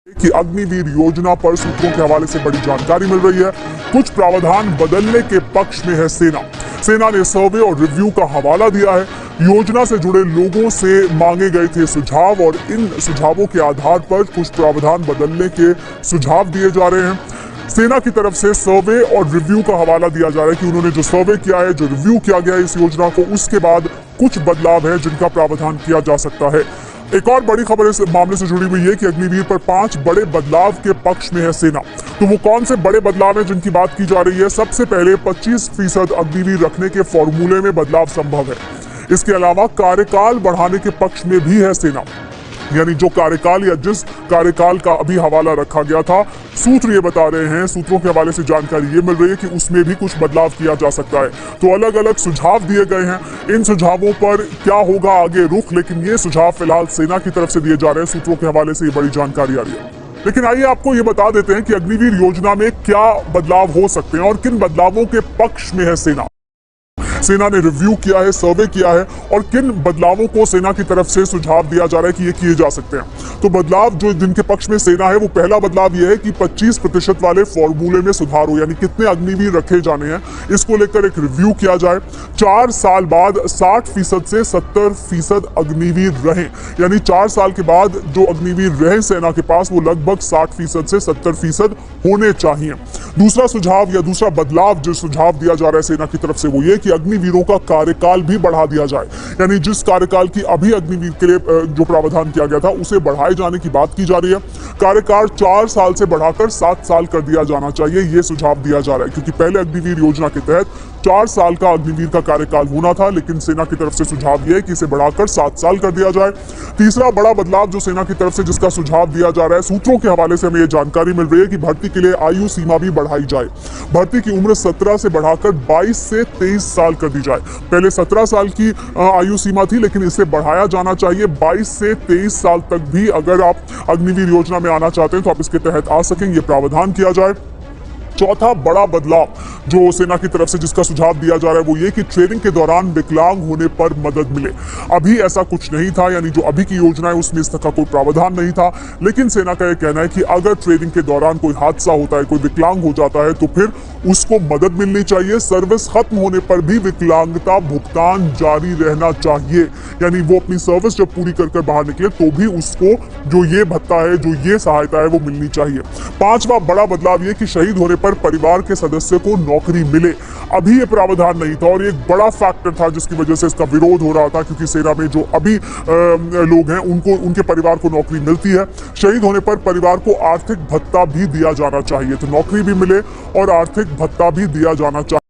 कि अग्निवीर योजना पर सूत्रों के हवाले से बड़ी जानकारी मिल रही है। कुछ प्रावधान बदलने के पक्ष में है सेना ने सर्वे और रिव्यू का हवाला दिया है। योजना से जुड़े लोगों से मांगे गए थे सुझाव और इन सुझावों के आधार पर कुछ प्रावधान बदलने के सुझाव दिए जा रहे हैं। सेना की तरफ से सर्वे और रिव्यू का हवाला दिया जा रहा है कि उन्होंने जो सर्वे किया है, जो रिव्यू किया गया है इस योजना को, उसके बाद कुछ बदलाव है जिनका प्रावधान किया जा सकता है। एक और बड़ी खबर इस मामले से जुड़ी हुई है कि अग्निवीर पर 5 बड़े बदलाव के पक्ष में है सेना। तो वो कौन से बड़े बदलाव हैं जिनकी बात की जा रही है? सबसे पहले 25% अग्निवीर रखने के फॉर्मूले में बदलाव संभव है। इसके अलावा कार्यकाल बढ़ाने के पक्ष में भी है सेना, यानी जो कार्यकाल या जिस कार्यकाल का अभी हवाला रखा गया था, सूत्र ये बता रहे हैं, सूत्रों के हवाले से जानकारी ये मिल रही है कि उसमें भी कुछ बदलाव किया जा सकता है। तो अलग अलग सुझाव दिए गए हैं। इन सुझावों पर क्या होगा आगे रुख, लेकिन ये सुझाव फिलहाल सेना की तरफ से दिए जा रहे हैं। सूत्रों के हवाले से ये बड़ी जानकारी आ रही है। लेकिन आइए आपको ये बता देते हैं कि अग्निवीर योजना में क्या बदलाव हो सकते हैं और किन बदलावों के पक्ष में है सेना ने रिव्यू किया है, सर्वे किया है और किन बदलावों को सेना की तरफ से सुझाव दिया जा रहा है कि ये किए जा सकते हैं। तो बदलाव जो जिनके पक्ष में सेना है, वो पहला बदलाव ये है कि 25% वाले फॉर्मूले में सुधार हो, यानी कितने अग्निवीर रखे जाने हैं, इसको लेकर एक रिव्यू किया जाए। 4 साल बाद 60% से 70% अग्निवीर रहें, यानी 4 साल के बाद जो अग्निवीर रहे सेना के पास, वो लगभग 60% से 70% होने चाहिए। दूसरा सुझाव या दूसरा बदलाव जो सुझाव दिया जा रहा है सेना की तरफ से, वो ये कि अग्निवीरों का कार्यकाल भी बढ़ा दिया जाए, यानी जिस कार्यकाल की अभी अग्निवीर के लिए जो प्रावधान किया गया था उसे बढ़ाए जाने की बात की जा रही है। कार्यकाल 4 साल से बढ़ाकर 7 साल कर दिया जाना चाहिए, यह सुझाव दिया जा रहा है, क्योंकि पहले अग्निवीर योजना के तहत 4 साल का अग्निवीर का कार्यकाल होना था, लेकिन सेना की तरफ से सुझाव यह है कि इसे बढ़ाकर 7 साल कर दिया जाए। तीसरा बड़ा बदलाव जो सेना की तरफ से जिसका सुझाव दिया जा रहा है, सूत्रों के हवाले से हमें यह जानकारी मिल रही है कि भर्ती के लिए आयु सीमा भी बढ़ाई जाए। भर्ती की उम्र 17 से बढ़ाकर 22 से 23 साल कर दी जाए। पहले 17 साल की आयु सीमा थी, लेकिन इसे बढ़ाया जाना चाहिए 22 से 23 साल तक भी। अगर आप अग्निवीर योजना में आना चाहते हैं तो आप इसके तहत आ सकेंगे, ये प्रावधान किया जाए। चौथा बड़ा बदलाव जो सेना की तरफ से जिसका सुझाव दिया जा रहा है, वो ये कि ट्रेनिंग के दौरान विकलांग होने पर मदद मिले। अभी ऐसा कुछ नहीं था, यानी जो अभी की योजना है उसमें इस तरह का कोई प्रावधान नहीं था, लेकिन सेना का यह कहना है कि अगर ट्रेनिंग के दौरान कोई हादसा होता है, कोई विकलांग हो जाता है, तो फिर उसको मदद मिलनी चाहिए। सर्विस खत्म होने पर भी विकलांगता भुगतान जारी रहना चाहिए, यानी वो अपनी सर्विस जब पूरी कर बाहर निकले तो भी उसको जो ये भत्ता है, जो ये सहायता है, वो मिलनी चाहिए। 5वां बड़ा बदलाव ये कि शहीद होने पर परिवार के सदस्य को नौकरी मिले। अभी ये प्रावधान नहीं था और ये एक बड़ा फैक्टर था जिसकी वजह से इसका विरोध हो रहा था, क्योंकि सेना में जो अभी लोग हैं उनको उनके परिवार को नौकरी मिलती है। शहीद होने पर परिवार को आर्थिक भत्ता भी दिया जाना चाहिए, तो नौकरी भी मिले और आर्थिक भत्ता भी दिया जाना चाहिए।